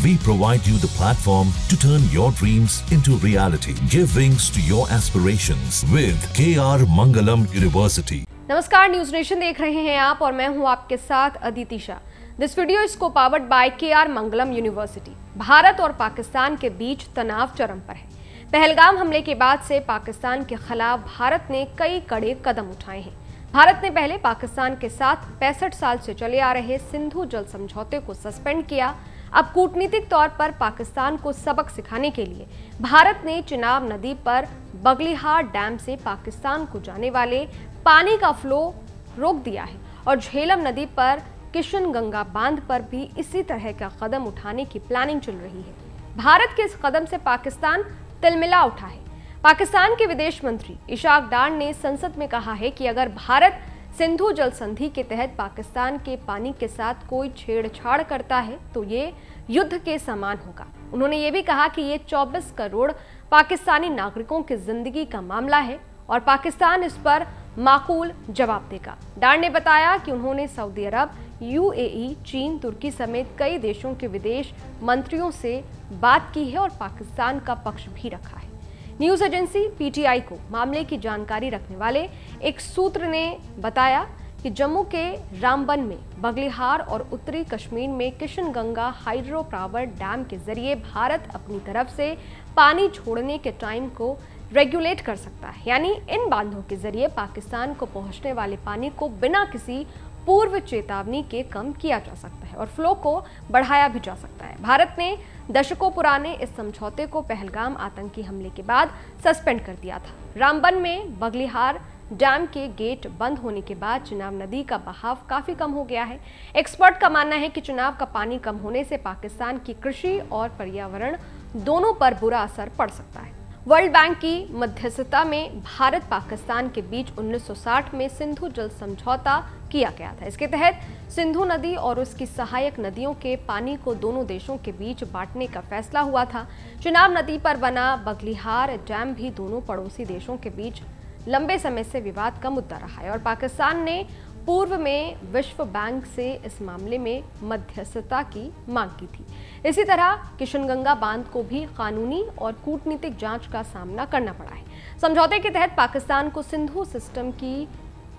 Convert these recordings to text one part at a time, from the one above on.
We provide you the platform to turn your dreams into reality. Give wings to your aspirations with KR Mangalam University. नमस्कार, News Nation देख रहे हैं आप और मैं हूं आपके साथ Aditi Shah. This video is co-powered by KR Mangalam university. Bharat और पाकिस्तान के बीच तनाव चरम पर है। पहलगाम हमले के बाद से पाकिस्तान के खिलाफ भारत ने कई कड़े कदम उठाए हैं। भारत ने पहले पाकिस्तान के साथ 65 साल से चले आ रहे सिंधु जल समझौते को सस्पेंड किया। अब कूटनीतिक तौर पर पाकिस्तान को सबक सिखाने के लिए भारत ने चिनाब नदी पर बगलिहार डैम से पाकिस्तान को जाने वाले पानी का फ्लो रोक दिया है और झेलम नदी पर किशनगंगा बांध पर भी इसी तरह का कदम उठाने की प्लानिंग चल रही है। भारत के इस कदम से पाकिस्तान तिलमिला उठा है। पाकिस्तान के विदेश मंत्री इशाक डार ने संसद में कहा है कि अगर भारत सिंधु जल संधि के तहत पाकिस्तान के पानी के साथ कोई छेड़छाड़ करता है तो ये युद्ध के समान होगा। उन्होंने ये भी कहा कि ये 24 करोड़ पाकिस्तानी नागरिकों की जिंदगी का मामला है और पाकिस्तान इस पर माकूल जवाब देगा। डार ने बताया कि उन्होंने सऊदी अरब, UAE, चीन, तुर्की समेत कई देशों के विदेश मंत्रियों से बात की है और पाकिस्तान का पक्ष भी रखा है। न्यूज एजेंसी PTI को मामले की जानकारी रखने वाले एक सूत्र ने बताया कि जम्मू के रामबन में बगलिहार और उत्तरी कश्मीर में किशनगंगा हाइड्रो पावर डैम के जरिए भारत अपनी तरफ से पानी छोड़ने के टाइम को रेगुलेट कर सकता है। यानी इन बांधों के जरिए पाकिस्तान को पहुंचने वाले पानी को बिना किसी पूर्व चेतावनी के कम किया जा सकता है और फ्लो को बढ़ाया भी जा सकता है। भारत ने दशकों पुराने इस समझौते को पहलगाम आतंकी हमले के बाद सस्पेंड कर दिया था। रामबन में बगलिहार डैम के गेट बंद होने के बाद चिनाब नदी का बहाव काफी कम हो गया है। एक्सपर्ट का मानना है कि चिनाब का पानी कम होने से पाकिस्तान की कृषि और पर्यावरण दोनों पर बुरा असर पड़ सकता है। वर्ल्ड बैंक की मध्यस्थता में भारत पाकिस्तान के बीच 1960 में सिंधु जल समझौता किया गया था। इसके तहत सिंधु नदी और उसकी सहायक नदियों के पानी को दोनों देशों के बीच बांटने का फैसला हुआ था। चिनाब नदी पर बना बगलिहार डैम भी दोनों पड़ोसी देशों के बीच लंबे समय से विवाद का मुद्दा रहा है और पाकिस्तान ने पूर्व में विश्व बैंक से इस मामले में मध्यस्थता की मांग की थी। इसी तरह किशनगंगा बांध को भी कानूनी और कूटनीतिक जांच का सामना करना पड़ा है। समझौते के तहत पाकिस्तान को सिंधु सिस्टम की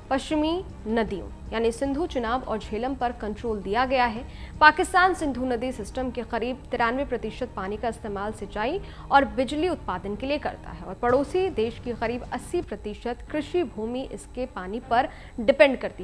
पश्चिमी नदियों यानी सिंधु, चिनाब और झेलम पर कंट्रोल दिया गया है। पाकिस्तान सिंधु नदी सिस्टम के करीब 93% पानी का इस्तेमाल सिंचाई और बिजली उत्पादन के लिए करता है और पड़ोसी देश की करीब 80% कृषि भूमि इसके पानी पर डिपेंड करती है।